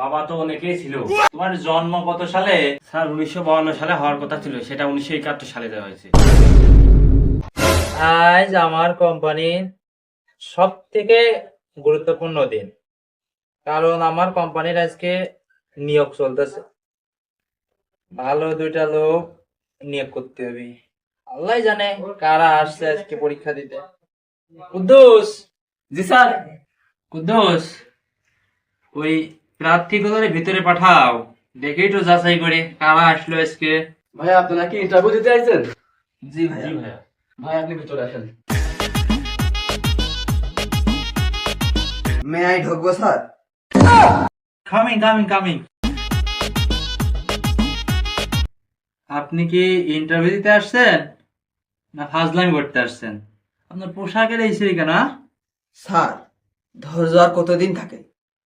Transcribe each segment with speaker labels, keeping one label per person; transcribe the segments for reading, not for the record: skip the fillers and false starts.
Speaker 1: বাবা তো অনেকেই ছিল। তোমার জন্ম কত সালে?
Speaker 2: স্যার 1952 সালে হওয়ার কথা ছিল, সেটা 1971 সালে দেওয়া হয়েছে।
Speaker 3: আজ আমার কোম্পানির সব থেকে গুরুত্বপূর্ণ দিন, কারণ আমার কোম্পানির আজকে নিয়োগ চলতেছে। ভালো দুইটা লোক নিয়োগ করতে হবে। আল্লাহ জানে কারা আসছে আজকে পরীক্ষা দিতে। কুদ্দুস,
Speaker 2: জি স্যার।
Speaker 3: কুদ্দুস, ওই প্রার্থীগুলোর ভিতরে পাঠাও, দেখেই তো যাচাই করে কারা আসলো আজকে।
Speaker 4: ভাই আপনারা কি ইন্টারভিউ দিতে আইছেন?
Speaker 3: জি ভাইয়া।
Speaker 4: ভাই আপনি ভিতরে আসেন।
Speaker 5: মে আই ঢুকবো স্যার?
Speaker 3: Coming coming coming. আপনি কি ইন্টারভিউ দিতে আসছেন না ফাজলামি করতে আসছেন? আপনার পোশাকের এই সেই কেন?
Speaker 5: স্যার, ধৈর্য আর কতদিন থাকে?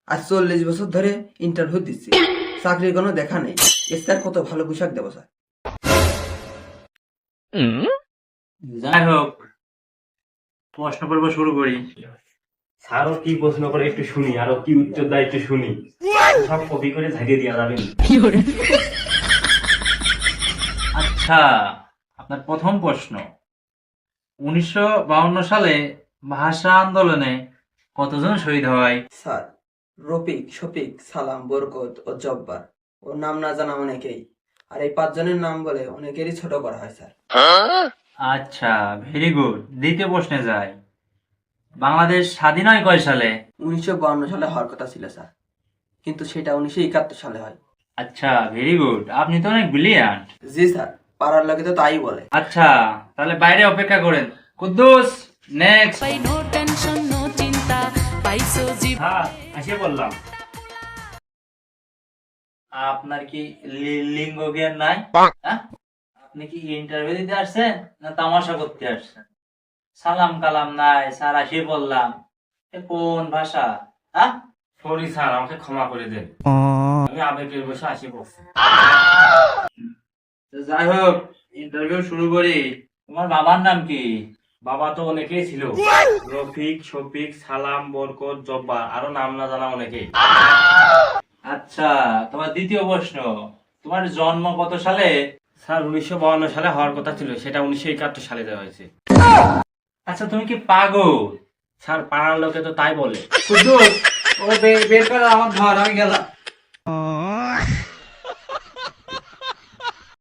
Speaker 5: আজ 40 বছর ধরে ইন্টারভিউ দিচ্ছি, চাকরির কোনো দেখা নেই। এর স্যার কত ভালো পোশাক দেবো স্যার?
Speaker 3: যাই হোক, প্রশ্ন করবো, শুরু করি।
Speaker 2: স্যারও কি প্রশ্ন করে একটু শুনি, আরো কি উত্তর দেয় একটু শুনি। সব কপি করে ঝাঁকিয়ে দেওয়া যাবে না।
Speaker 3: আচ্ছা, আপনার প্রথম প্রশ্ন, 1952 সালে ভাষা আন্দোলনে কতজন শহীদ হয়?
Speaker 5: স্যার, রফিক, শফিক, সালাম, বরকত ও জব্বার। ওর নাম না জানা অনেকেই, আর এই 5 জনের নাম বলে অনেকেরই ছোট করা হয় স্যার।
Speaker 3: আচ্ছা, ভেরি গুড। দ্বিতীয় প্রশ্নে যাই। বাংলাদেশ স্বাধীন হয় কয় সালে?
Speaker 5: 1952 সালে হওয়ার কথা ছিল স্যার, কিন্তু সেটা 1971 সালে হয়।
Speaker 3: আচ্ছা, ভেরি গুড, আপনি তো অনেক ব্রিলিয়ান্ট।
Speaker 5: জি স্যার, পাড়ার লোকে তো তাই বলে।
Speaker 3: আচ্ছা, তাহলে বাইরে অপেক্ষা করেন। Quddus, next.
Speaker 6: No tension no চিন্তা পাইছো জীব
Speaker 2: হ্যাঁ, আসে বললাম।
Speaker 3: আপনার কি লিঙ্গ জ্ঞান নাই? হ্যাঁ? আপনি কি ইন্টারভিউ দিতে আসছেন না তামাশা করতে আসছেন? সালাম কালাম নাই, স্যার আসি বললাম, এ কোন ভাষা? হ্যাঁ?
Speaker 2: সরি স্যার, আমাকে ক্ষমা করে দেন। আমি আবেগের বসে আসি বলছি।
Speaker 3: তো যাই হোক, ইন্টারভিউ শুরু করি। তোমার বাবার নাম কি?
Speaker 2: বাবা তো অনেকেই ছিল, রফিক, শফিক, সালাম, বরকত, জব্বার, আরো নাম না জানা অনেকেই।
Speaker 3: আচ্ছা, তোমার দ্বিতীয় প্রশ্ন, তোমার জন্ম কত সালে?
Speaker 2: স্যার 1952 সালে হওয়ার কথা ছিল, সেটা 1971 সালে দেওয়া হয়েছে।
Speaker 3: আচ্ছা, তুমি কি পাগল?
Speaker 2: স্যার পাড়ার লোকে তো তাই বলে।
Speaker 3: কুদ্দুস, ও বের করে আমার ঘর, আমি গেলাম।